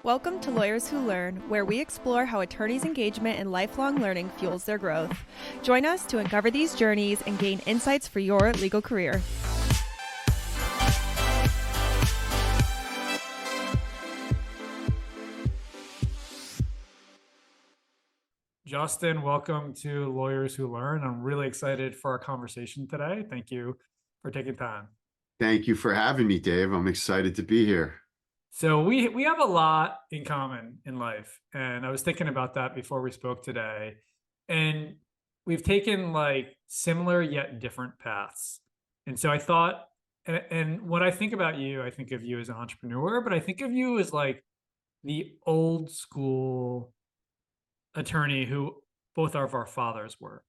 Welcome to Lawyers Who Learn, where we explore how attorneys' engagement and lifelong learning fuels their growth. Join us to uncover these journeys and gain insights for your legal career. Justin, welcome to Lawyers Who Learn. I'm really excited for our conversation today. Thank you for taking time. Thank you for having me, Dave. I'm excited to be here. So we have a lot in common in life, and I was thinking about that before we spoke today. And we've taken like similar yet different paths. And so I thought, and when I think about you, I think of you as an entrepreneur, but I think of you as like the old school attorney who both of our fathers were.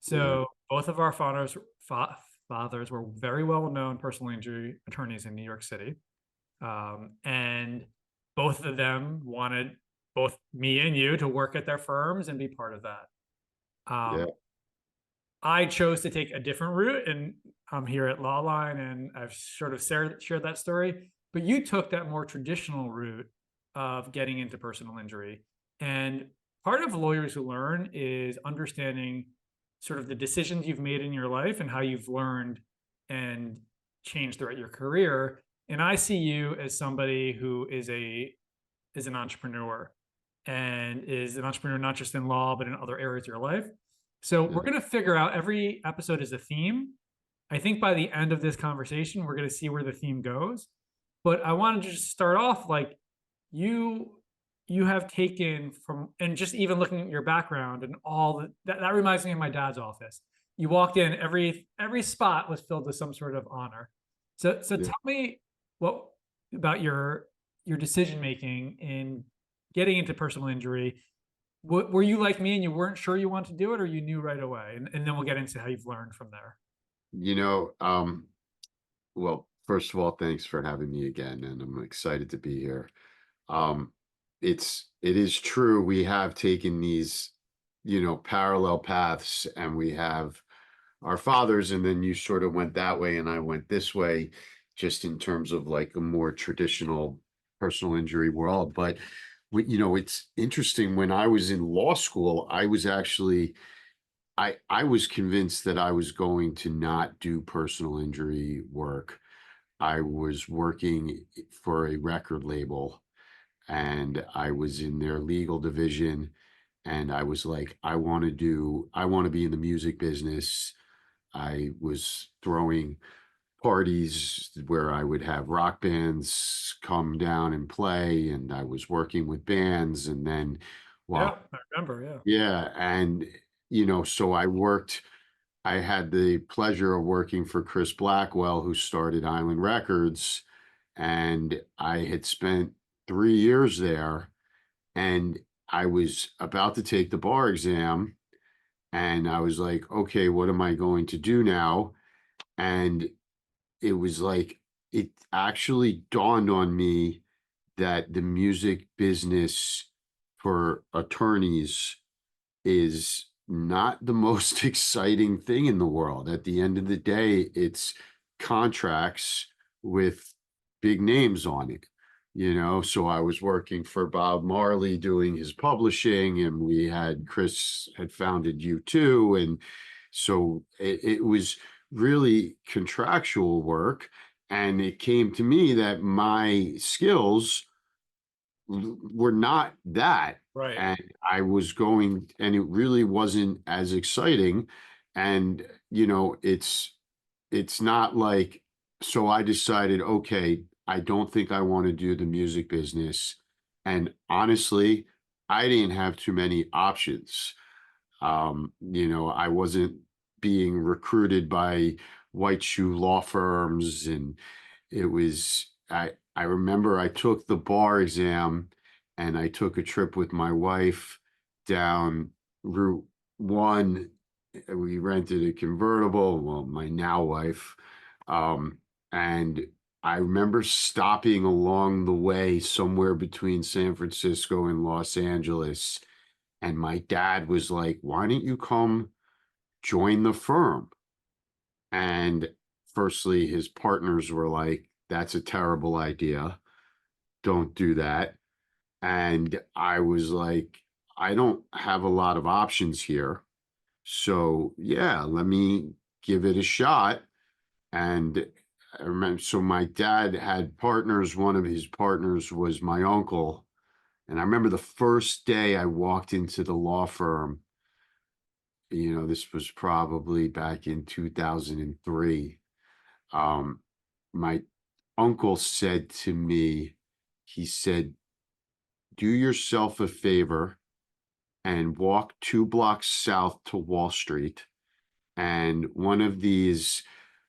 So both of our fathers were very well known personal injury attorneys in New York City. And both of them wanted both me and you to work at their firms and be part of that. I chose to take a different route, and I'm here at Lawline, and I've sort of shared that story. But you took that more traditional route of getting into personal injury. And part of Lawyers Who Learn is understanding sort of the decisions you've made in your life and how you've learned and changed throughout your career. And I see you as somebody who is an entrepreneur, and is an entrepreneur not just in law but in other areas of your life. So we're going to figure out, every episode is a theme. I think by the end of this conversation, we're going to see where the theme goes. But I wanted to just start off like you have taken from, and just even looking at your background and all that reminds me of my dad's office. You walked in, every spot was filled with some sort of honor. So tell me what about your decision making in getting into personal injury. Were you like me and you weren't sure you wanted to do it, or you knew right away? And then we'll get into how you've learned from there. Well, first of all, thanks for having me again, and I'm excited to be here. It is true, we have taken these, parallel paths, and we have our fathers, and then you sort of went that way and I went this way, just in terms of like a more traditional personal injury world. But it's interesting, when I was in law school, I was actually I was convinced that I was going to not do personal injury work. I was working for a record label, and I was in their legal division, and I was like, I want to be in the music business. I was throwing parties where I would have rock bands come down and play, and I was working with bands. And then, I remember. And so I had the pleasure of working for Chris Blackwell, who started Island Records, and I had spent 3 years there, and I was about to take the bar exam, and I was like, okay, what am I going to do now? And it was like, it actually dawned on me that the music business for attorneys is not the most exciting thing in the world. At the end of the day, it's contracts with big names on it. So I was working for Bob Marley doing his publishing, and Chris had founded U2. And so it was really contractual work. And it came to me that my skills were not that. Right. And I was going, and it really wasn't as exciting. And, it's not like, so I decided, okay, I don't think I want to do the music business. And honestly, I didn't have too many options. I wasn't being recruited by white shoe law firms. And I remember I took the bar exam, and I took a trip with my wife down Route 1. We rented a convertible, well, my now wife. And I remember stopping along the way somewhere between San Francisco and Los Angeles. And my dad was like, why don't you come join the firm? And firstly, his partners were like, that's a terrible idea. Don't do that. And I was like, I don't have a lot of options here. So yeah, let me give it a shot. And I remember, so my dad had partners. One of his partners was my uncle. And I remember the first day I walked into the law firm, this was probably back in 2003. My uncle said to me, he said, do yourself a favor and walk 2 blocks south to Wall Street. And one of these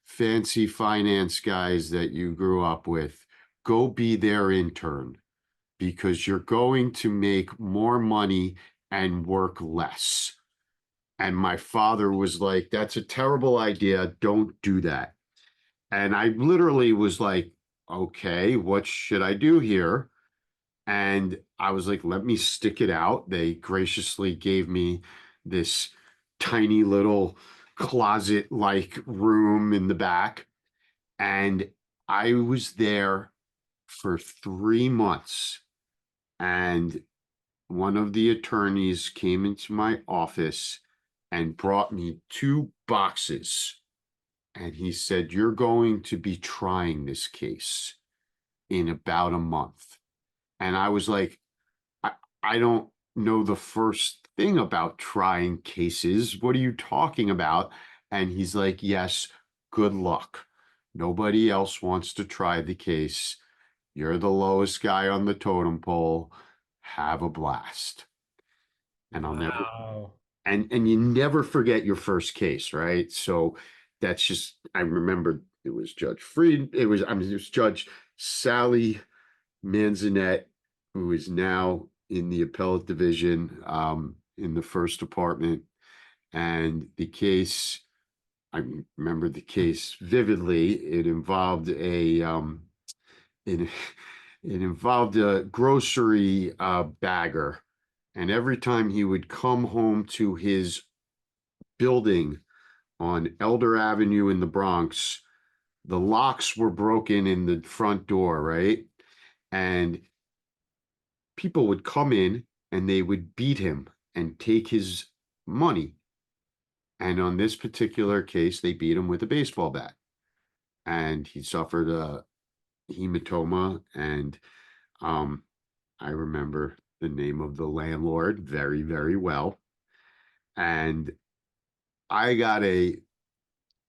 fancy finance guys that you grew up with, go be their intern because you're going to make more money and work less. And my father was like, that's a terrible idea. Don't do that. And I literally was like, okay, what should I do here? And I was like, let me stick it out. They graciously gave me this tiny little closet like room in the back. And I was there for 3 months. And one of the attorneys came into my office and brought me 2 boxes. And he said, you're going to be trying this case in about a month. And I was like, I don't know the first thing about trying cases. What are you talking about? And he's like, yes, good luck. Nobody else wants to try the case. You're the lowest guy on the totem pole. Have a blast. And I'll never, Wow. and you never forget your first case, right? So that's just, I remember it was Judge Freed. It was Judge Sally Manzanet, who is now in the appellate division, in the first department. And the case, I remember the case vividly. It, it involved a grocery bagger. And every time he would come home to his building on Elder Avenue in the Bronx, the locks were broken in the front door, right? And people would come in and they would beat him and take his money. And on this particular case, they beat him with a baseball bat. And he suffered a hematoma. And I remember the name of the landlord very, very well. And I got a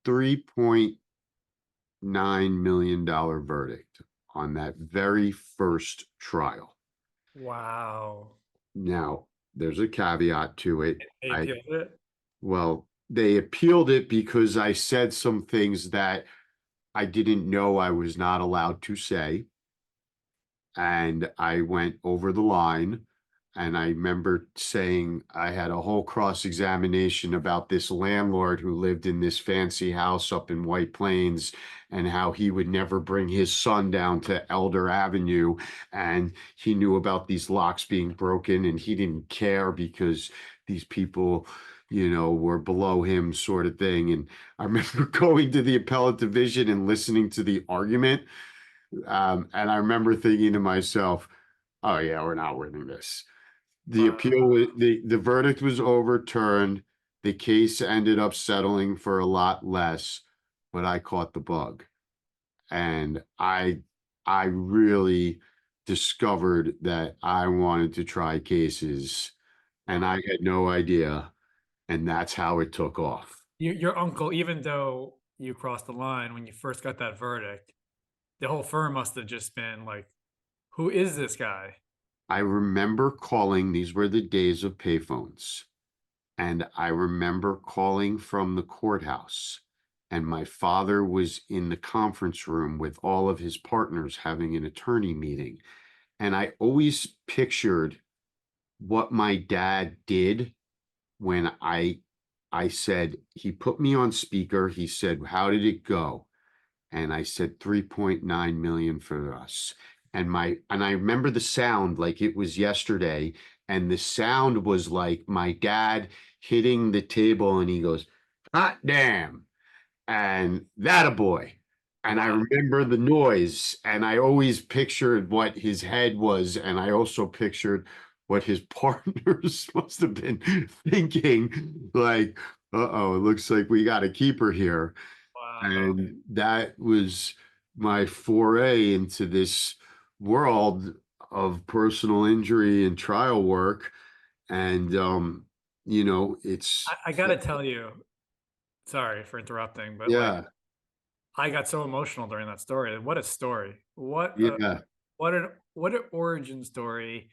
$3.9 million verdict on that very first trial. Wow. Now, there's a caveat to it. They appealed it? Well, they appealed it because I said some things that I didn't know I was not allowed to say. And I went over the line. And I remember saying I had a whole cross-examination about this landlord who lived in this fancy house up in White Plains and how he would never bring his son down to Elder Avenue. And he knew about these locks being broken and he didn't care because these people, were below him, sort of thing. And I remember going to the appellate division and listening to the argument. And I remember thinking to myself, oh yeah, we're not winning this. The appeal, the verdict was overturned. The case ended up settling for a lot less, but I caught the bug. And I really discovered that I wanted to try cases and I had no idea. And that's how it took off. Your uncle, even though you crossed the line when you first got that verdict, the whole firm must have just been like, who is this guy? I remember calling, these were the days of payphones. And I remember calling from the courthouse, and my father was in the conference room with all of his partners having an attorney meeting. And I always pictured what my dad did when I said, he put me on speaker. He said, how did it go? And I said 3.9 million for us. And I remember the sound like it was yesterday. And the sound was like my dad hitting the table and he goes, hot damn. And that a boy. And I Wow. remember the noise, and I always pictured what his head was, and I also pictured what his partners must have been thinking, like, uh-oh, it looks like we got a keeper here. Wow. And that was my foray into this world of personal injury and trial work. And it's I gotta tell you, sorry for interrupting, but like yeah, I got so emotional during that story. What a story. yeah, What an origin story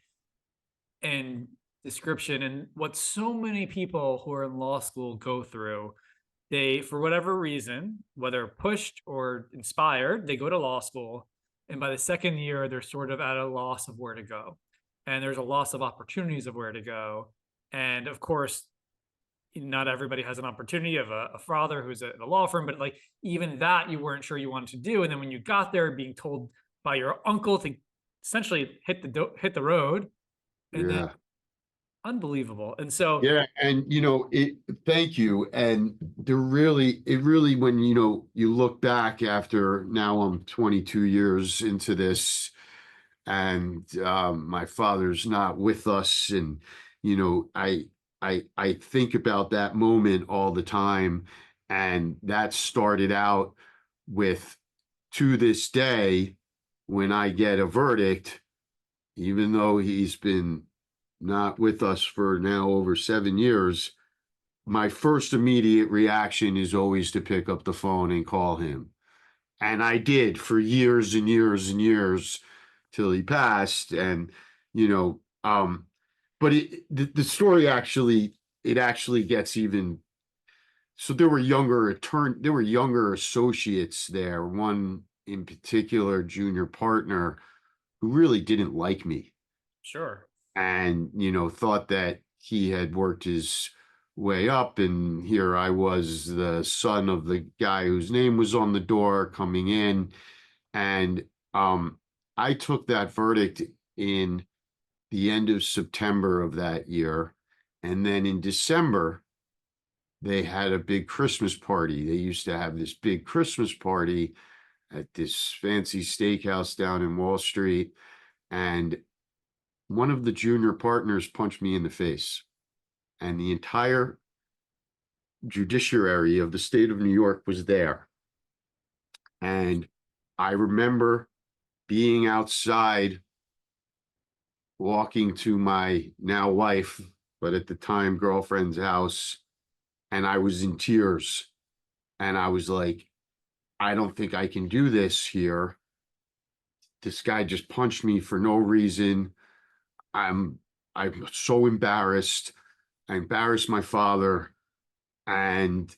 and description, and what so many people who are in law school go through. They, for whatever reason, whether pushed or inspired, they go to law school. And by the second year, they're sort of at a loss of where to go. And there's a loss of opportunities of where to go. And of course, not everybody has an opportunity of a father who's at a law firm, but like even that you weren't sure you wanted to do. And then when you got there, being told by your uncle to essentially hit the road, and then yeah. unbelievable. And so, Yeah, and thank you. And it really, when you look back after, now I'm 22 years into this, and my father's not with us, and I think about that moment all the time, and that started out with, to this day, when I get a verdict, even though he's been not with us for now over 7 years, my first immediate reaction is always to pick up the phone and call him. And I did for years and years and years till he passed. And, you know, but the story actually, it actually gets even. So there were younger associates there, one in particular, junior partner, who really didn't like me, sure, and thought that he had worked his way up, and here I was, the son of the guy whose name was on the door, coming in. And I took that verdict in the end of September of that year, and then in December they had a big Christmas party. They used to have this big Christmas party at this fancy steakhouse down in Wall Street, and one of the junior partners punched me in the face, and the entire judiciary of the state of New York was there. And I remember being outside, walking to my now wife, but at the time girlfriend's house, and I was in tears. And I was like, I don't think I can do this here. This guy just punched me for no reason. I'm I'm so embarrassed. I embarrassed my father, and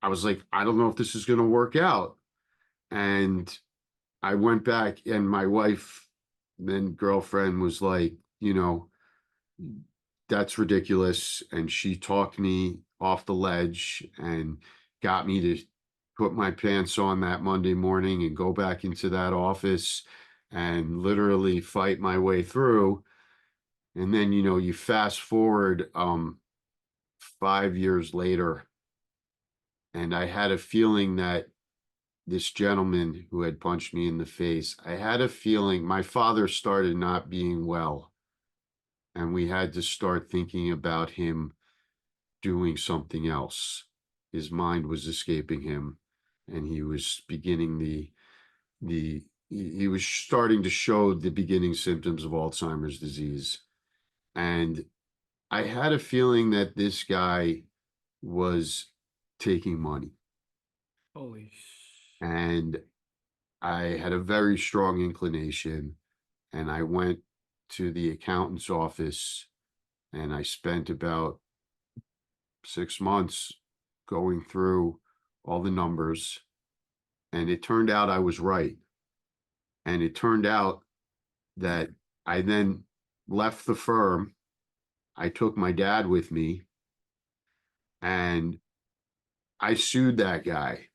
I was like, I don't know if this is going to work out. And I went back, and my wife, then girlfriend, was like, that's ridiculous. And she talked me off the ledge and got me to put my pants on that Monday morning and go back into that office and literally fight my way through. And then, you fast forward 5 years later, and I had a feeling that this gentleman who had punched me in the face, I had a feeling my father started not being well, and we had to start thinking about him doing something else. His mind was escaping him, and he was beginning he was starting to show the beginning symptoms of Alzheimer's disease. And I had a feeling that this guy was taking money. holy, And I had a very strong inclination, and I went to the accountant's office, and I spent about 6 months going through all the numbers, and it turned out I was right. And it turned out that I then left the firm. I took my dad with me, and I sued that guy.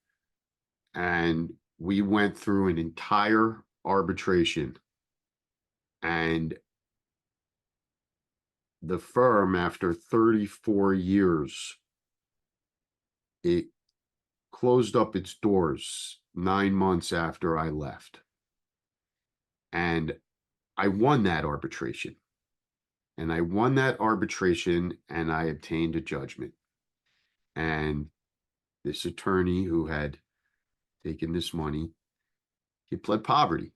And we went through an entire arbitration. And the firm, after 34 years, it closed up its doors. 9 months after I left. And I won that arbitration. And I won that arbitration and I obtained a judgment. And this attorney who had taken this money, he pled poverty.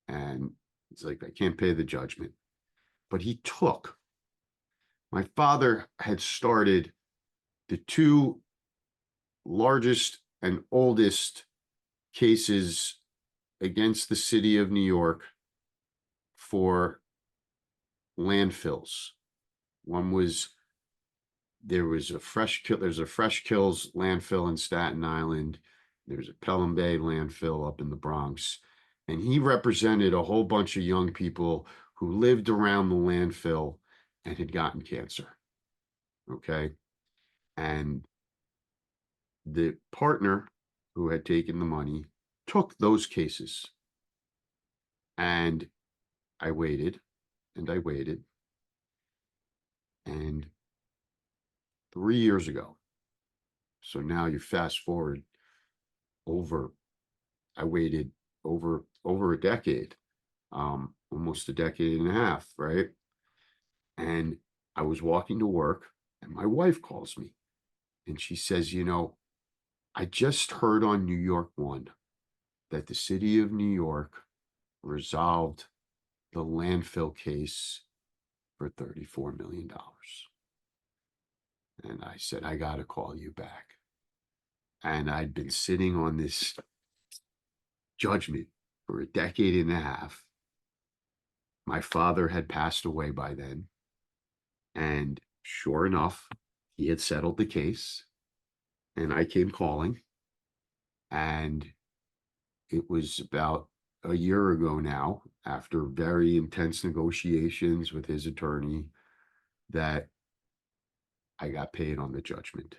And he's like, I can't pay the judgment. But he took, my father had started the two largest and oldest cases against the city of New York for landfills. One was, there's a Fresh Kills landfill in Staten Island. There's a Pelham Bay landfill up in the Bronx. And he represented a whole bunch of young people who lived around the landfill and had gotten cancer. Okay. And the partner who had taken the money took those cases. And I waited and I waited. And 3 years ago, so now you fast forward I waited over a decade, almost a decade and a half, right? And I was walking to work and my wife calls me and she says, I just heard on New York One that the city of New York resolved the landfill case for $34 million. And I said, I got to call you back. And I'd been sitting on this judgment for a decade and a half. My father had passed away by then. And sure enough, he had settled the case. And I came calling. And it was about a year ago now, after very intense negotiations with his attorney, that I got paid on the judgment.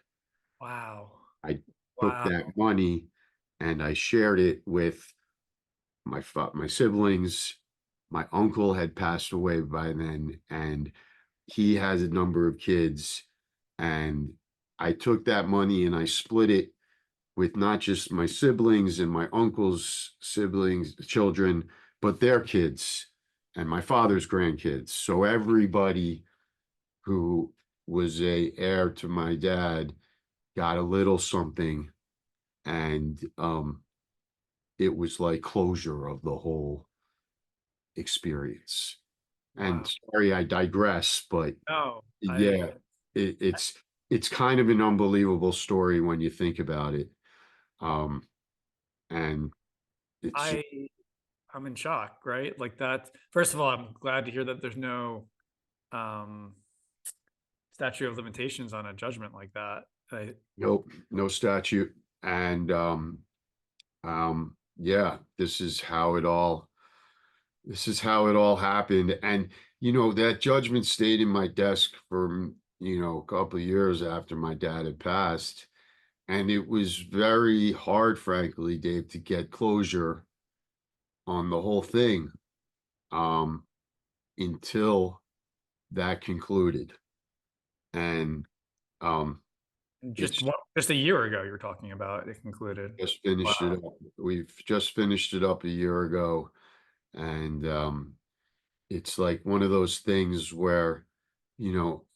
Wow. I took that money and I shared it with my siblings. My uncle had passed away by then, and he has a number of kids. And I took that money and I split it with not just my siblings and my uncle's siblings, children, but their kids and my father's grandkids. So everybody who was a heir to my dad got a little something. And it was like closure of the whole experience. And sorry, I digress, but No, yeah, it's kind of an unbelievable story when you think about it. And it's I'm in shock, right? Like that. First of all, I'm glad to hear that there's no um statute of limitations on a judgment like that. no statute. And yeah, this is how it all happened. And that judgment stayed in my desk for a couple of years after my dad had passed. And it was very hard, frankly, Dave, to get closure on the whole thing until that concluded. And just a year ago, you were talking about it concluded. Just finished it up. We've just finished it up a year ago. And it's like one of those things where,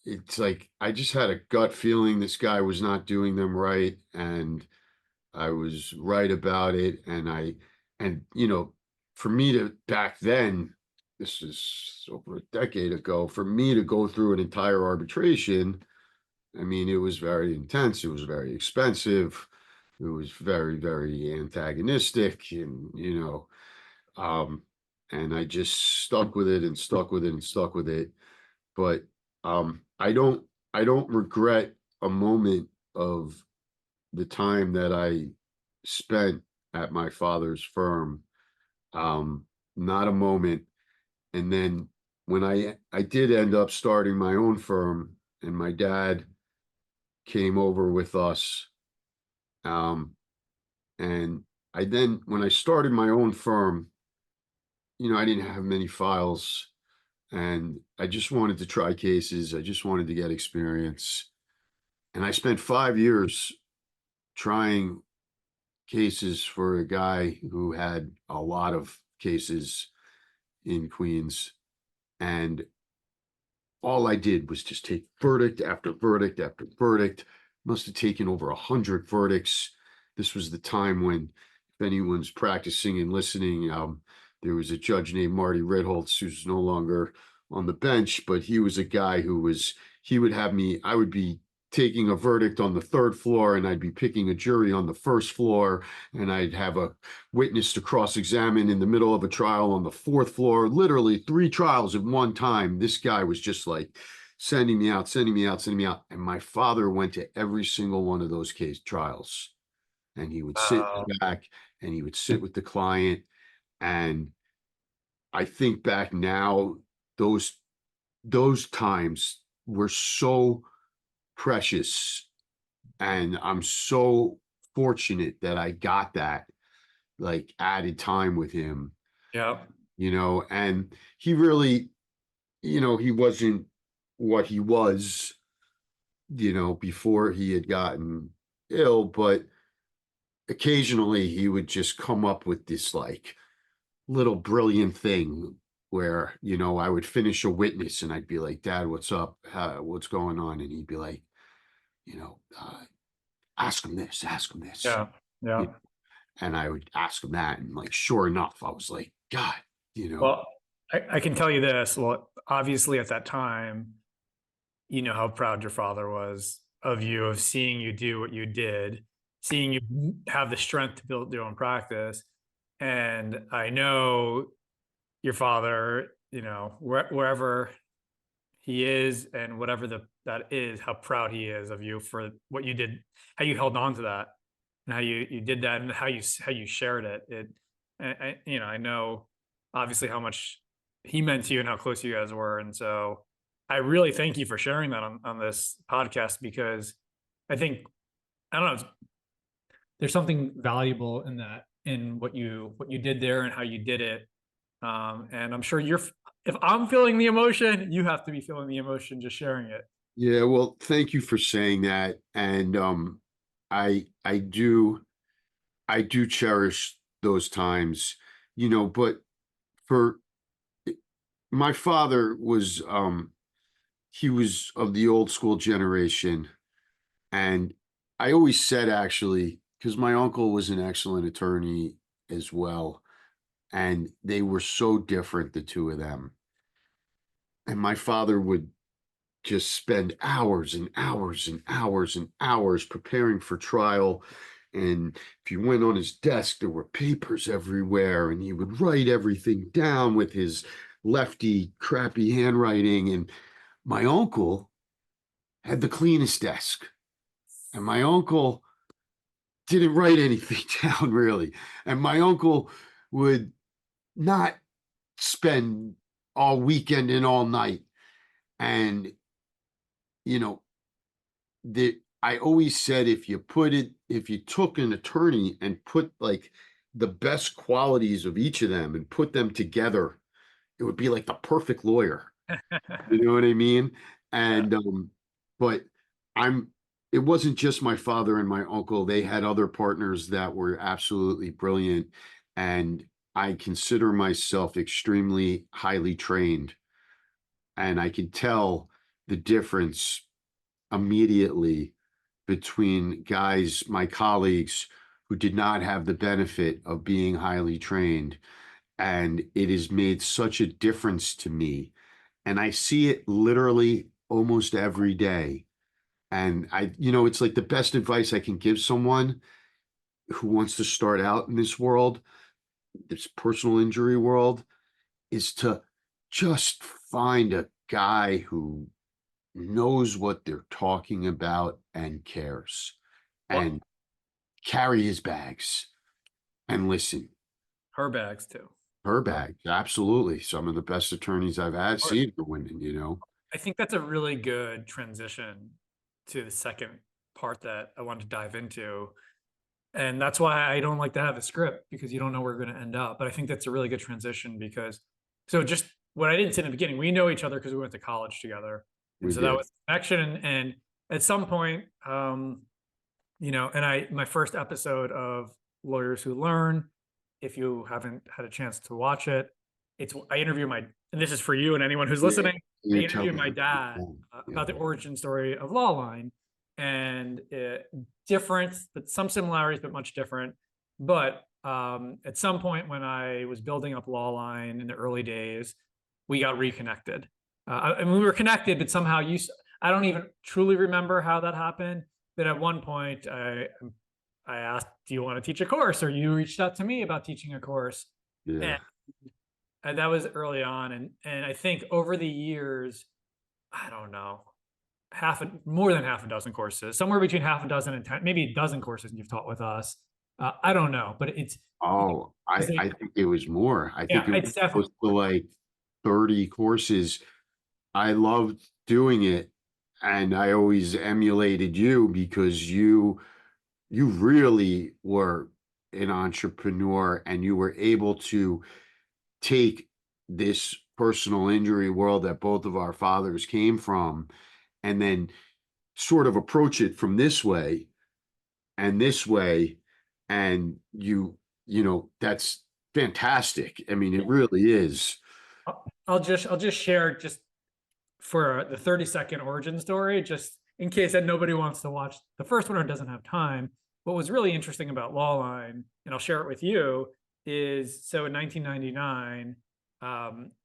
it's like I just had a gut feeling this guy was not doing them right. And I was right about it. And for me to back then, this is over a decade ago, for me to go through an entire arbitration, I mean, it was very intense. It was very expensive. It was very, very antagonistic. And I just stuck with it and stuck with it and stuck with it. But I don't regret a moment of the time that I spent at my father's firm. Not a moment. And then when I did end up starting my own firm, and my dad came over with us, and when I started my own firm, I didn't have many files, and I just wanted to try cases. I just wanted to get experience. And I spent 5 years trying cases for a guy who had a lot of cases in Queens. And all I did was just take verdict after verdict after verdict. Must have taken over 100 verdicts. This was the time when, if anyone's practicing and listening, there was a judge named Marty Ritholtz who's no longer on the bench, but he was a guy he would have me, I would be taking a verdict on the third floor and I'd be picking a jury on the first floor, and I'd have a witness to cross-examine in the middle of a trial on the fourth floor. Literally 3 trials at one time. This guy was just like sending me out, sending me out, sending me out. And my father went to every single one of those case trials, and he would sit in the back and he would sit with the client. And I think back now, those times were so precious, and I'm so fortunate that I got that like added time with him, Yeah. and he really, he wasn't what he was, before he had gotten ill, but occasionally he would just come up with this like little brilliant thing where, I would finish a witness and I'd be like, Dad, what's up? What's going on? And he'd be like, you know, uh, ask him this, ask him this. Yeah. Yeah. And I would ask him that. And like, sure enough, I was like, God, Well, I can tell you this. Well, obviously at that time, you know how proud your father was of you, of seeing you do what you did, seeing you have the strength to build your own practice. And I know your father, wherever he is and whatever that is, how proud he is of you for what you did, how you held on to that, and how you did that, and how you shared it. I know obviously how much he meant to you and how close you guys were, and so I really thank you for sharing that on this podcast, because I think, I don't know, there's something valuable in that, in what you did there and how you did it. And I'm sure if I'm feeling the emotion, you have to be feeling the emotion just sharing it. Yeah, well, thank you for saying that. And I do cherish those times, but for my father was he was of the old school generation. And I always said, actually, because my uncle was an excellent attorney as well, and they were so different, the two of them. And my father would just spend hours and hours and hours and hours preparing for trial. And if you went on his desk, there were papers everywhere, and he would write everything down with his lefty, crappy handwriting. And my uncle had the cleanest desk, and my uncle didn't write anything down really. And my uncle would not spend all weekend and all night. And, you know, I always said, if you took an attorney and put like the best qualities of each of them and put them together, it would be like the perfect lawyer. You know what I mean? And, but it wasn't just my father and my uncle. They had other partners that were absolutely brilliant. And I consider myself extremely highly trained. And I can tell the difference immediately between guys, my colleagues, who did not have the benefit of being highly trained. And it has made such a difference to me. And I see it literally almost every day. And it's like the best advice I can give someone who wants to start out in this world, this personal injury world, is to just find a guy who knows what they're talking about and cares, and carry his bags and listen. Her bags too. Her bags, absolutely. Some of the best attorneys I've had seen for women, I think that's a really good transition to the second part that I wanted to dive into. And that's why I don't like to have a script, because you don't know where we're going to end up. But I think that's a really good transition, because just what I didn't say in the beginning, we know each other because we went to college together. And so that was connection. And at some point, and my first episode of Lawyers Who Learn. If you haven't had a chance to watch it, I interview and this is for you and anyone who's listening. I You tell interviewed my me. dad about the origin story of Lawline, and different, but some similarities, but much different. But at some point when I was building up Lawline in the early days, we got reconnected. I mean, we were connected, but somehow I don't even truly remember how that happened. But at one point, I asked, "Do you want to teach a course?" Or you reached out to me about teaching a course, Yeah. and that was early on. And I think over the years, I don't know, more than half a dozen courses, somewhere between half a dozen and 10, maybe a dozen courses you've taught with us. I don't know, but Oh, it's I think it was more. I think yeah, it was it's definitely. close to like 30 courses. I loved doing it, and I always emulated you because you really were an entrepreneur, and you were able to take this personal injury world that both of our fathers came from, and then sort of approach it from this way and this way. And that's fantastic. I mean, it really is. I'll just share just for the 30-second origin story, just in case that nobody wants to watch the first one or doesn't have time. What was really interesting about Lawline, and I'll share it with you, is so in 1999,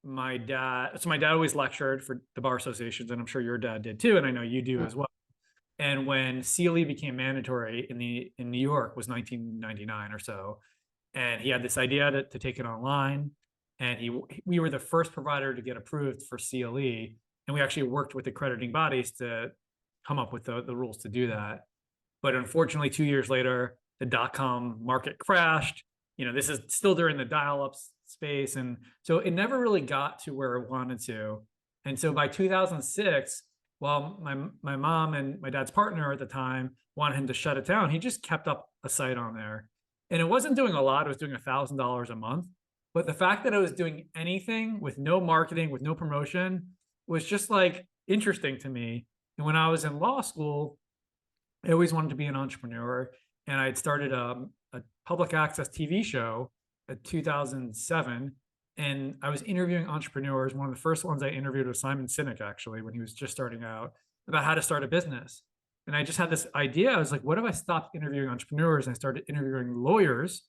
my dad always lectured for the bar associations, and I'm sure your dad did too, and I know you do as well. And when CLE became mandatory in New York was 1999 or so, and he had this idea to take it online, and we were the first provider to get approved for CLE, and we actually worked with accrediting bodies to come up with the rules to do that. But unfortunately, 2 years later, the dot-com market crashed. This is still during the dial-up space, and so it never really got to where it wanted to. And so by 2006, while my mom and my dad's partner at the time wanted him to shut it down, he just kept up a site on there. And it wasn't doing a lot. It was doing $1,000 a month. But the fact that I was doing anything with no marketing, with no promotion, was just like interesting to me. And when I was in law school, I always wanted to be an entrepreneur. And I had started a public access TV show in 2007. And I was interviewing entrepreneurs. One of the first ones I interviewed was Simon Sinek, actually, when he was just starting out, about how to start a business. And I just had this idea. I was like, what if I stopped interviewing entrepreneurs and I started interviewing lawyers,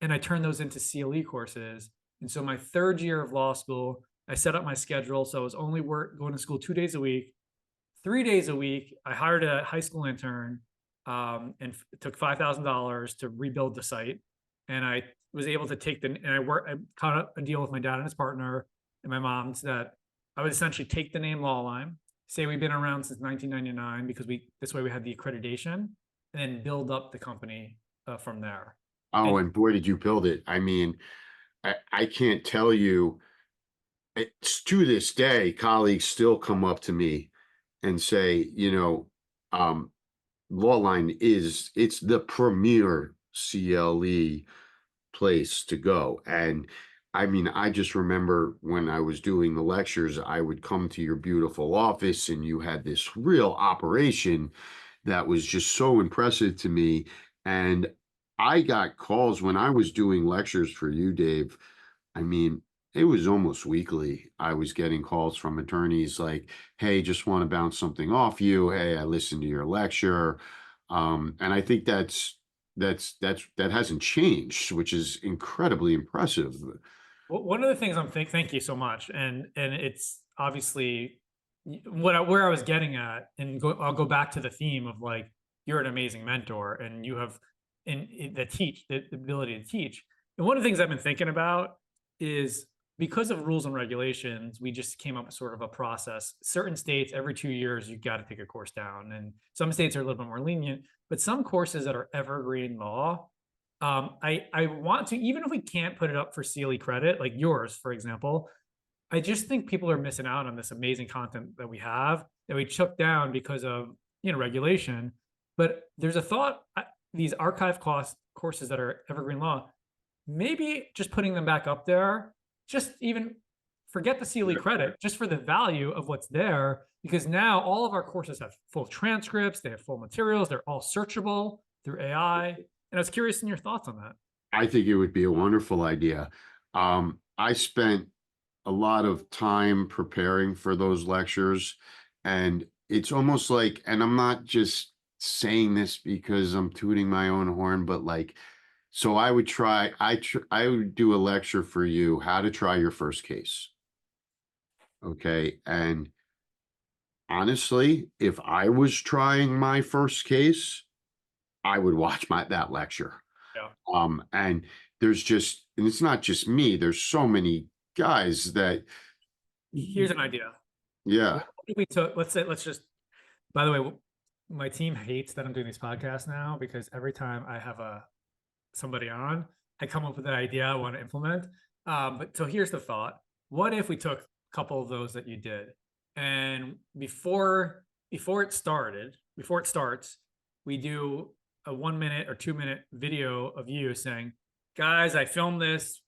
and I turned those into CLE courses? And so my third year of law school, I set up my schedule. So I was only going to school 2 days a week. 3 days a week, I hired a high school intern, and it took $5,000 to rebuild the site. And I was able to I caught a deal with my dad and his partner and my mom, so that I would essentially take the name Lawline, say we've been around since 1999 because this way we had the accreditation, and then build up the company from there. Oh, and boy, did you build it. I mean, I can't tell you, it's to this day, colleagues still come up to me and say, Lawline it's the premier CLE place to go. And I mean, I just remember when I was doing the lectures, I would come to your beautiful office and you had this real operation that was just so impressive to me. And I got calls when I was doing lectures for you, Dave. I mean, it was almost weekly. I was getting calls from attorneys like, hey, just want to bounce something off you. Hey, I listened to your lecture. And I think that hasn't changed, which is incredibly impressive. Well, one of the things thank you so much. And it's obviously where I was getting at, and I'll go back to the theme of like, you're an amazing mentor and you have the ability to teach. And one of the things I've been thinking about is, because of rules and regulations, we just came up with sort of a process. Certain states, every 2 years, you've got to take a course down. And some states are a little bit more lenient, but some courses that are evergreen law, I want to, even if we can't put it up for CLE credit, like yours, for example, I just think people are missing out on this amazing content that we have, that we took down because of, regulation. But there's a thought, these archive courses that are evergreen law, maybe just putting them back up there, just even forget the CLE credit, just for the value of what's there, because now all of our courses have full transcripts, they have full materials, they're all searchable through AI. And I was curious in your thoughts on that. I think it would be a wonderful idea. I spent a lot of time preparing for those lectures, and it's almost like, and I'm not just saying this because I'm tooting my own horn, but like, so I would try, I would do a lecture for you, how to try your first case. Okay. And honestly, if I was trying my first case, I would watch that lecture. Yeah. And there's just, and it's not just me, there's so many guys that, Here's an idea. yeah, What if we took, let's just, by the way, my team hates that I'm doing these podcasts now because every time I have somebody on, I come up with an idea I want to implement. But so here's the thought. What if we took a couple of those that you did, and before it starts, we do a 1 minute or 2 minute video of you saying, guys, I filmed this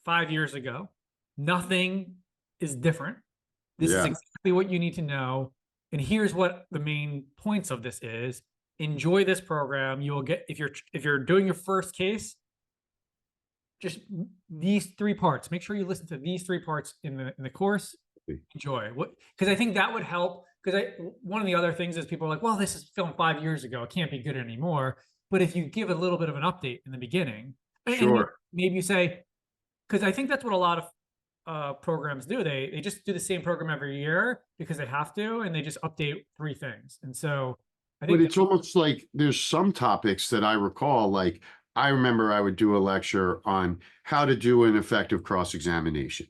5 years ago. Nothing is different. This is yeah, exactly what you need to know. And here's what the main points of this is. Enjoy this program. You will get, if you're doing your first case, just these 3 parts. Make sure you listen to these 3 parts in the course. Enjoy. Because I think that would help. Because one of the other things is people are like, well, this is filmed 5 years ago. It can't be good anymore. But if you give a little bit of an update in the beginning, sure. and maybe you say, because I think that's what a lot of programs do. They just do the same program every year because they have to, and they just update 3 things. And so I think But it's almost like there's some topics that I recall, like I remember I would do a lecture on how to do an effective cross-examination.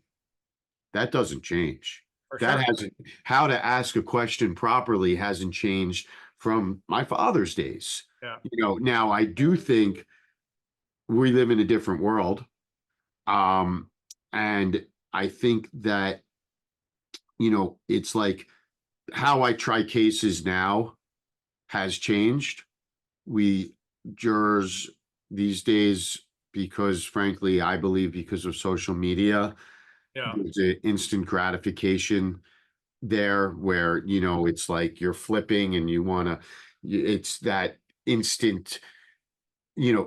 That doesn't change. for That sure. hasn't, how to ask a question properly hasn't changed from my father's days. Yeah. Now I do think we live in a different world. And I think that, it's like how I try cases now has changed. We jurors these days, because frankly, I believe because of social media, Yeah. there's an instant gratification there where, it's like you're flipping and you want to, it's that instant,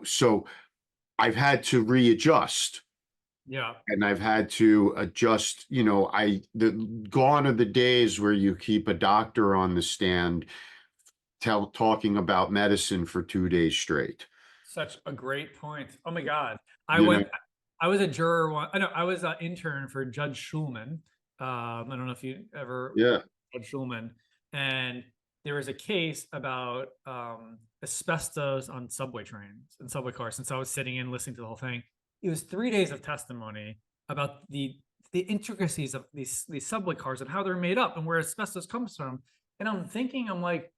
so I've had to readjust. Yeah. And I've had to adjust, gone are the days where you keep a doctor on the stand talking about medicine for 2 days straight. Such a great point. Oh my God. You know, I was a juror I was an intern for Judge Schulman. I don't know if you ever yeah, Judge Schulman. And there was a case about asbestos on subway trains and subway cars. And so I was sitting in listening to the whole thing. It was 3 days of testimony about the intricacies of these subway cars and how they're made up and where asbestos comes from. And I'm like,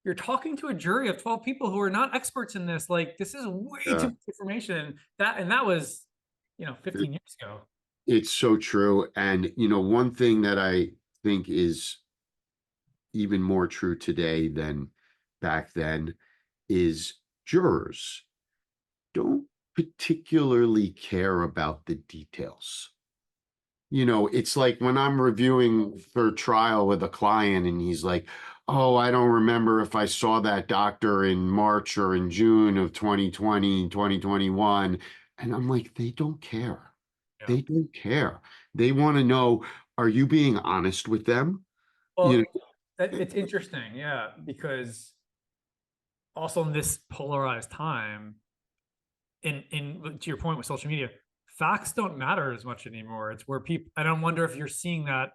you're talking to a jury of 12 people who are not experts in this. Like, this is way yeah. too much information. That was, 15 years ago. It's so true. And, one thing that I think is even more true today than back then is jurors don't particularly care about the details. It's like when I'm reviewing for trial with a client and he's like, oh, I don't remember if I saw that doctor in March or in June of 2020, 2021. And I'm like, they don't care. Yeah. They don't care. They want to know, are you being honest with them? Well, it's interesting. Yeah. Because also in this polarized time, in to your point with social media, facts don't matter as much anymore. It's where people, I don't wonder if you're seeing that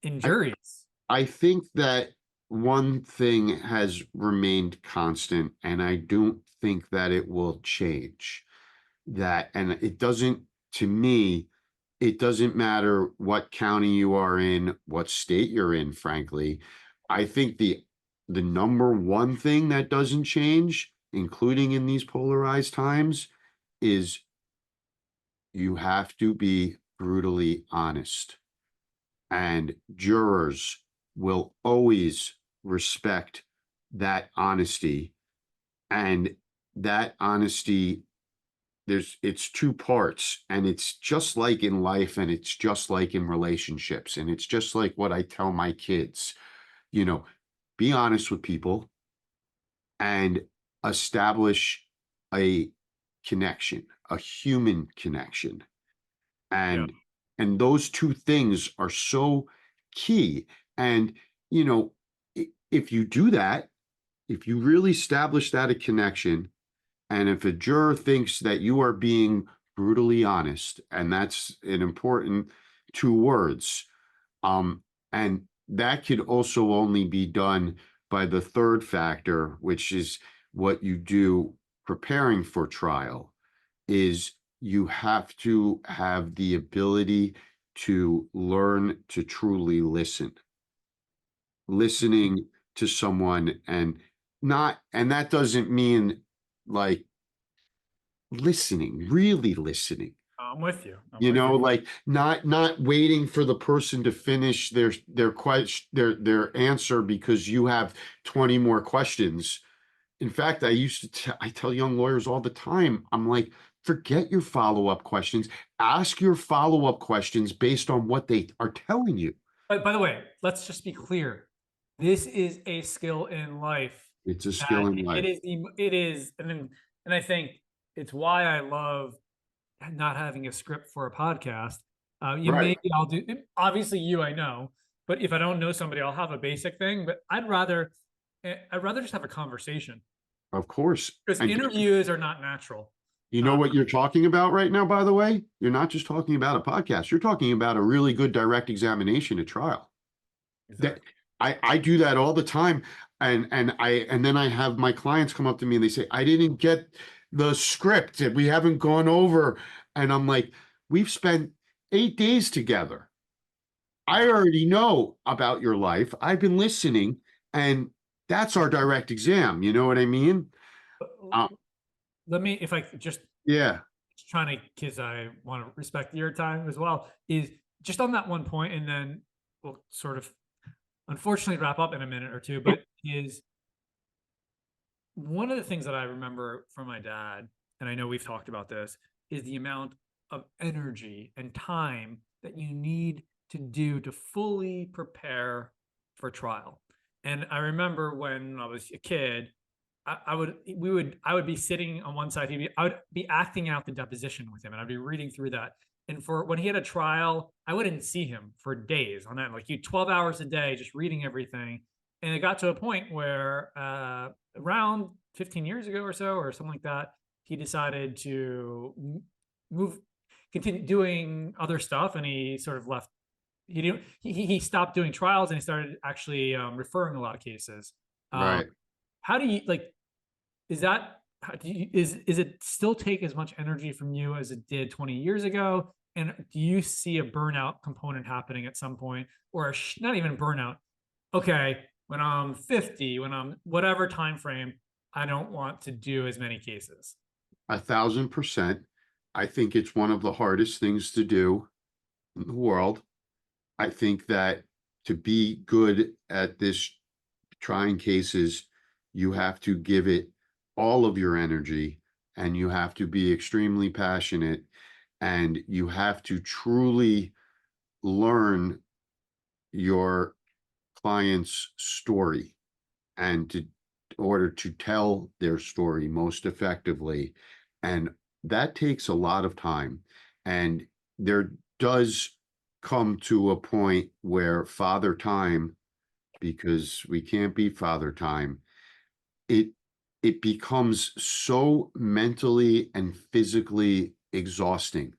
in juries. I think that one thing has remained constant, and I don't think that it will change. And it doesn't, to me, it doesn't matter what county you are in, what state you're in, frankly. I think the number one thing that doesn't change, including in these polarized times, is you have to be brutally honest. And jurors will always respect that honesty. And that honesty, it's 2 parts, and it's just like in life, and it's just like in relationships, and it's just like what I tell my kids, be honest with people and establish a connection, a human connection. Yeah. And those two things are so key. And, you know, if you do that, if you really establish that a connection, and if a juror thinks that you are being brutally honest, and that's an important two words, and that could also only be done by the third factor, which is what you do preparing for trial, is you have to have the ability to learn to truly listen. Listening to someone and that doesn't mean like listening, really listening. I'm with you. I'm You with know, you. like not waiting for the person to finish their question, their answer because you have 20 more questions. In fact, I tell young lawyers all the time, I'm like, forget your follow-up questions. Ask your follow-up questions based on what they are telling you. But by the way, let's just be clear. This is a skill in life. It's a skill That in life. it is, and I think it's why I love not having a script for a podcast. Right. Maybe I'll do, obviously you, I know, but if I don't know somebody, I'll have a basic thing, but I'd rather just have a conversation Of course. because And interviews are not natural. you know what you're talking about right now, by the way? You're not just talking about a podcast. You're talking about a really good direct examination at trial. That Exactly. I do that all the time. And then I have my clients come up to me and they say, I didn't get the script and we haven't gone over. And I'm like, we've spent 8 days together. I already know about your life. I've been listening, and that's our direct exam. You know what I mean? Uh, Let me, if I could just yeah. trying to, because I want to respect your time as well, is just on that one point, and then we'll sort of unfortunately wrap up in a minute or two, but is one of the things that I remember from my dad, and I know we've talked about this, is the amount of energy and time that you need to do to fully prepare for trial. And I remember when I was a kid, I would be sitting on one side, I would be acting out the deposition with him, and I'd be reading through that. And for when he had a trial, I wouldn't see him for days on that, like 12 hours a day, just reading everything. And it got to a point where around 15 years ago or so, or something like that, he decided to move, continue doing other stuff, and he sort of left. He stopped doing trials and he started actually referring a lot of cases. Um, Right. how do you like? Is that is it still take as much energy from you as it did 20 years ago? And do you see a burnout component happening at some point, or not even burnout? Okay, when I'm 50, when I'm whatever time frame, I don't want to do as many cases. 1,000%. I think it's one of the hardest things to do in the world. I think that to be good at this trying cases, you have to give it all of your energy and you have to be extremely passionate and you have to truly learn your client's story and to in order to tell their story most effectively. And that takes a lot of time. And there does come to a point where father time, because we can't beat father time, it it becomes so mentally and physically exhausting,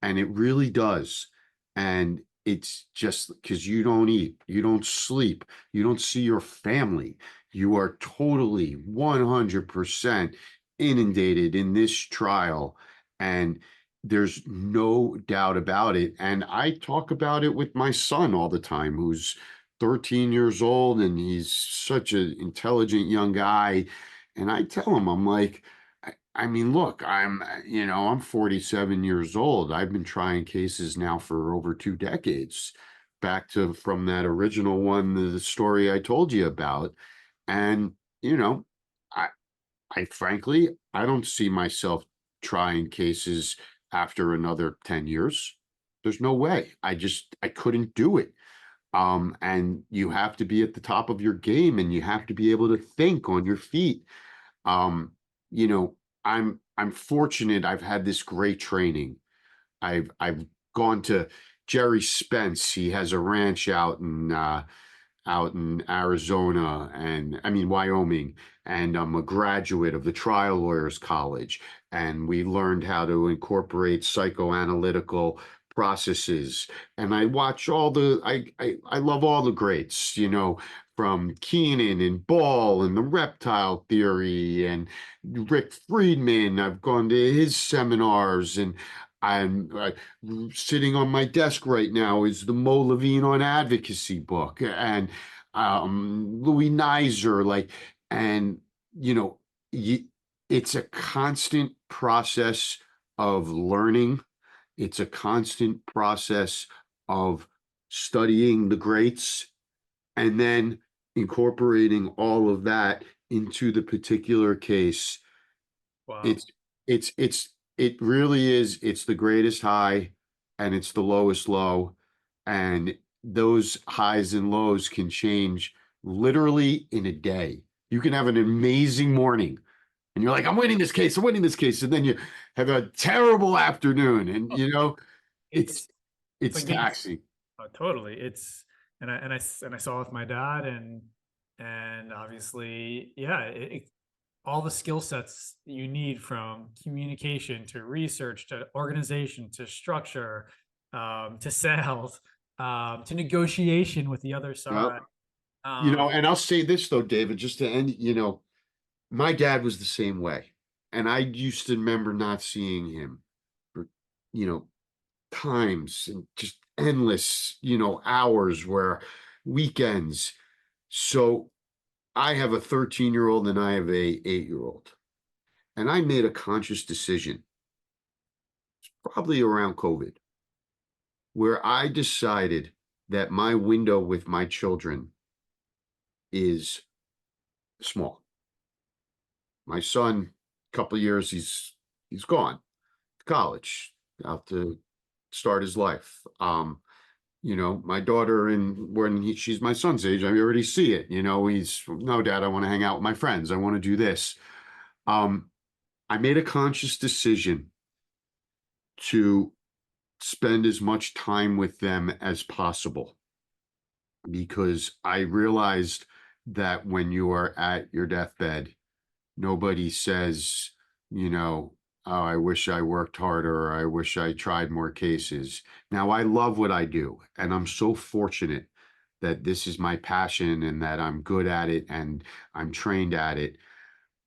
and it really does. And it's just because you don't eat, you don't sleep, you don't see your family. You are totally 100% inundated in this trial. And there's no doubt about it. And I talk about it with my son all the time, who's 13 years old, and he's such an intelligent young guy. And I tell him, I'm like, I mean, look, I'm 47 years old. I've been trying cases now for over 2 decades, back to from that original one, the story I told you about. And, you know, I, I frankly, I don't see myself trying cases after another 10 years. There's no way. I couldn't do it. And you have to be at the top of your game and you have to be able to think on your feet. Um, you know, I'm fortunate. I've had this great training. I've gone to Jerry Spence. He has a ranch out in Arizona, and I mean Wyoming, and I'm a graduate of the Trial Lawyers College, and we learned how to incorporate psychoanalytical processes. And I watch all the I love all the greats, you know, from Keenan and Ball and the reptile theory and Rick Friedman. I've gone to his seminars, and I'm sitting on my desk right now is the Mo Levine on advocacy book, and Louis Nizer, like, and you know, you, it's a constant process of learning. It's a constant process of studying the greats and then incorporating all of that into the particular case. Wow. It really is. It's the greatest high and it's the lowest low. And those highs and lows can change literally in a day. You can have an amazing morning and you're like, I'm winning this case, I'm winning this case. And then you have a terrible afternoon. And you know, It's it's it's it's like being taxing. totally. It's and I saw it with my dad, and obviously, yeah, all the skill sets you need, from communication to research to organization to structure, to sales, to negotiation with the other Well, side. you know, Um, and I'll say this though, David, just to end, you know, my dad was the same way. And I used to remember not seeing him for, you know, times and just endless, you know, hours where weekends. So I have a 13-year-old and I have a 8-year-old. And I made a conscious decision, probably around COVID, where I decided that my window with my children is small. My son, a couple of years, he's gone to college, out to start his life. You know, my daughter, and she's my son's age, I already see it. You know, he's, no, dad, I want to hang out with my friends. I want to do this. Um, I made a conscious decision to spend as much time with them as possible because I realized that when you are at your deathbed, nobody says, you know, oh, I wish I worked harder, or I wish I tried more cases. Now, I love what I do, and I'm so fortunate that this is my passion and that I'm good at it and I'm trained at it.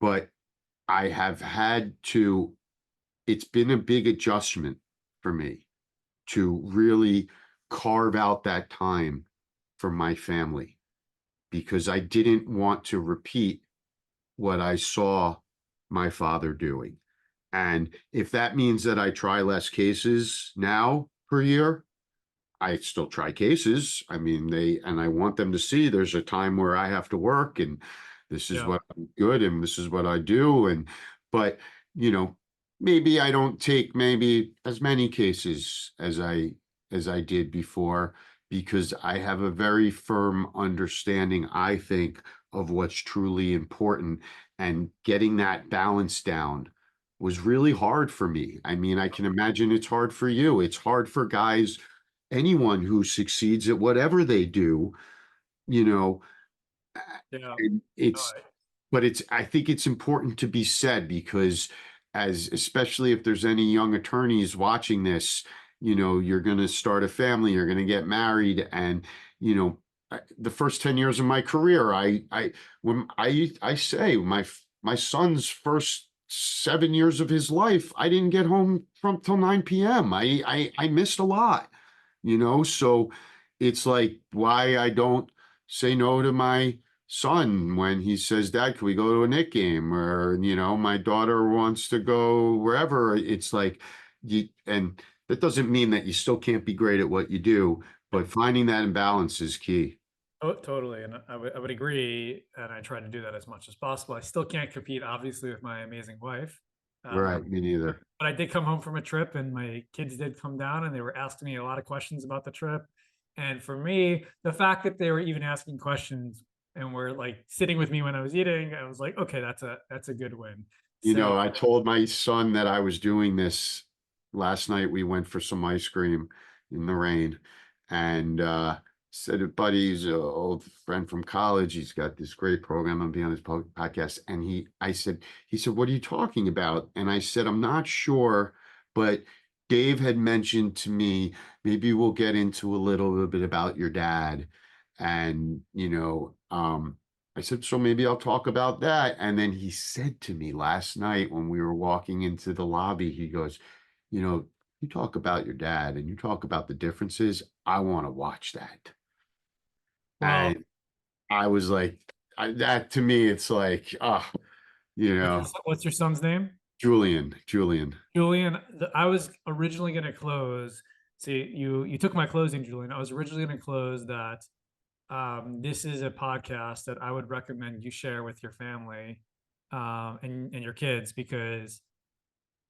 But I have had to, it's been a big adjustment for me to really carve out that time for my family because I didn't want to repeat what I saw my father doing. And if that means that I try less cases now per year, I still try cases. I mean, and I want them to see there's a time where I have to work and this is yeah, what I'm good and this is what I do. But, you know, maybe I don't take maybe as many cases as I did before because I have a very firm understanding, I think, of what's truly important, and getting that balance down was really hard for me. I mean, I can imagine it's hard for you. It's hard for guys, anyone who succeeds at whatever they do, you know, yeah. and No, but I think it's important to be said because especially if there's any young attorneys watching this, you know, you're going to start a family, you're going to get married. And, you know, the first 10 years of my career, I say my son's first 7 years of his life, I didn't get home from till 9 p.m. I missed a lot, you know, so it's like why I don't say no to my son when he says, Dad, can we go to a Knick game? Or, you know, my daughter wants to go wherever. It's like and that doesn't mean that you still can't be great at what you do, but finding that imbalance is key. oh, totally. And I would agree. And I try to do that as much as possible. I still can't compete, obviously, with my amazing wife. Right. Me But, neither. but I did come home from a trip, and my kids did come down, and they were asking me a lot of questions about the trip. And for me, the fact that they were even asking questions and were like sitting with me when I was eating, I was like, okay, that's a good win. You know, So I told my son that I was doing this last night. We went for some ice cream in the rain and said, buddy's an old friend from college. He's got this great program. I'm being on his podcast. And he said, what are you talking about? And I said, I'm not sure, but Dave had mentioned to me, maybe we'll get into a little bit about your dad. And, I said, so maybe I'll talk about that. And then he said to me last night when we were walking into the lobby, he goes, you talk about your dad and you talk about the differences. I want to watch that. well, And I was like, that to me, it's like, what's your son's name? Julian. Julian, I was originally going to close. See, you took my closing, Julian. I was originally going to close that. This is a podcast that I would recommend you share with your family, and your kids, because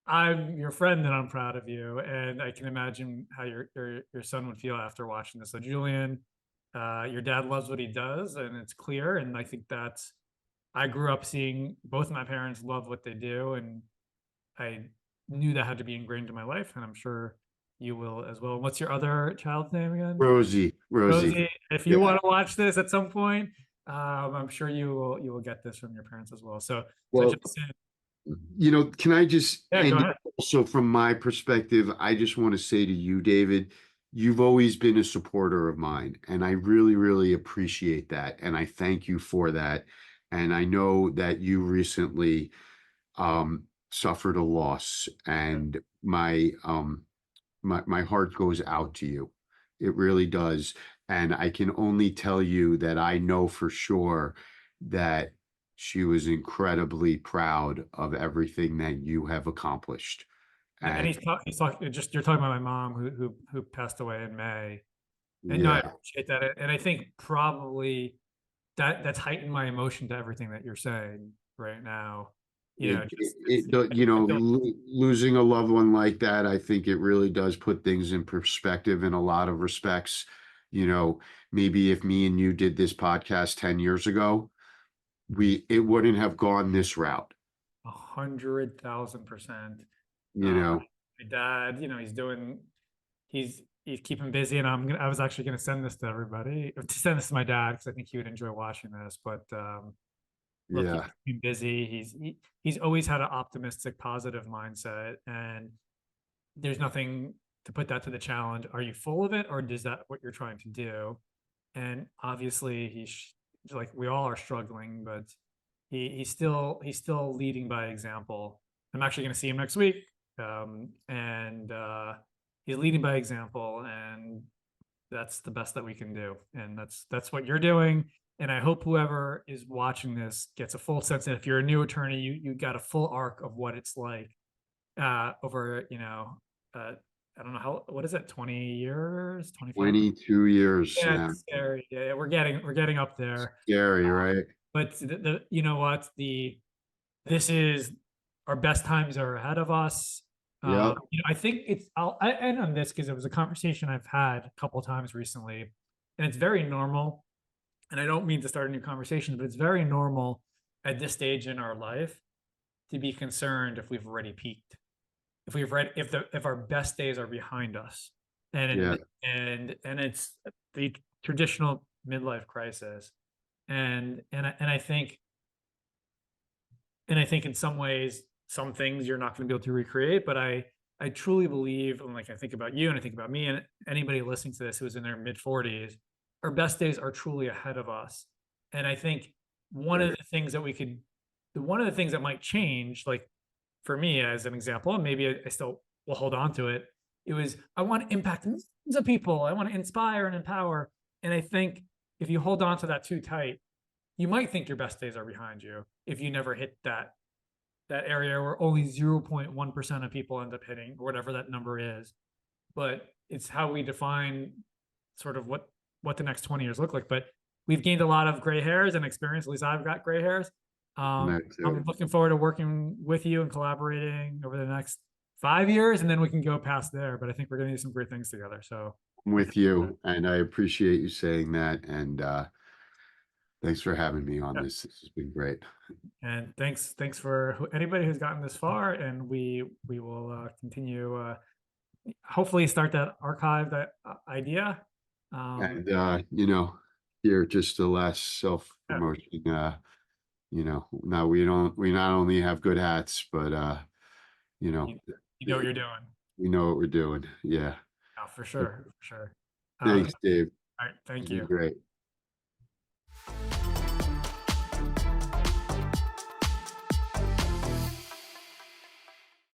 I'm your friend and I'm proud of you, and I can imagine how your son would feel after watching this. So, Julian, your dad loves what he does, and it's clear. And I think I grew up seeing both my parents love what they do, and I knew that had to be ingrained in my life, and I'm sure you will as well. What's your other child's name again? Rosie. Rosie. If you Yeah. want to watch this at some point, I'm sure you will get this from your parents as well. So Well, Justin, can I just, yeah, go and ahead. also from my perspective, I just want to say to you, David, you've always been a supporter of mine, and I really, really appreciate that. And I thank you for that. And I know that you recently suffered a loss, and my heart goes out to you. It really does. And I can only tell you that I know for sure that she was incredibly proud of everything that you have accomplished. And And he's talking, just you're talking about my mom who passed away in May. And no, I yeah, appreciate that. And I think probably that's heightened my emotion to everything that you're saying right now. losing a loved one like that, I think it really does put things in perspective in a lot of respects. Maybe if me and you did this podcast 10 years ago, it wouldn't have gone this route. 100,000%. You know, My dad, he's keeping busy, and I was actually gonna send this to everybody, to send this to my dad, because I think he would enjoy watching this. But look, he's yeah, been busy. He's always had an optimistic, positive mindset, and there's nothing to put that to the challenge. Are you full of it, or is that what you're trying to do? And obviously, he's like, we all are struggling, but he's still leading by example. I'm actually going to see him next week, and he's leading by example, and that's the best that we can do, and that's what you're doing. And I hope whoever is watching this gets a full sense that if you're a new attorney, you got a full arc of what it's like over, I don't know what is it, 20 years, 25? 22 years. Yeah, Yeah. it's scary. Yeah, we're getting up there. Scary, right? But you know what? This is, our best times are ahead of us. Yep. I think I end on this because it was a conversation I've had a couple of times recently, and it's very normal. And I don't mean to start a new conversation, but it's very normal at this stage in our life to be concerned if we've already peaked, if our best days are behind us, Yeah. and it's the traditional midlife crisis, and I think in some ways, some things you're not going to be able to recreate, but I truly believe, and like I think about you and I think about me and anybody listening to this who's in their mid 40s, our best days are truly ahead of us. And I think one of the things that might change, like for me as an example, and maybe I still will hold on to it, it was, I want to impact millions of people. I want to inspire and empower. And I think if you hold on to that too tight, you might think your best days are behind you if you never hit that area where only 0.1% of people end up hitting, or whatever that number is. But it's how we define sort of what the next 20 years look like. But we've gained a lot of gray hairs and experience. At least I've got gray hairs. I'm looking forward to working with you and collaborating over the next 5 years, and then we can go past there. But I think we're going to do some great things together. So I'm with you, and I appreciate you saying that. And Thanks for having me on Yeah. this. This has been great. And thanks for anybody who's gotten this far, and we will continue. Hopefully, start that archive, that idea. And here just the last Yeah, self-promotion. Now we not only have good hats, but you know, you, you know what you're doing. we know what we're doing. Yeah. Yeah, for sure, for sure. Thanks, Dave. All right, thank You've been you. great.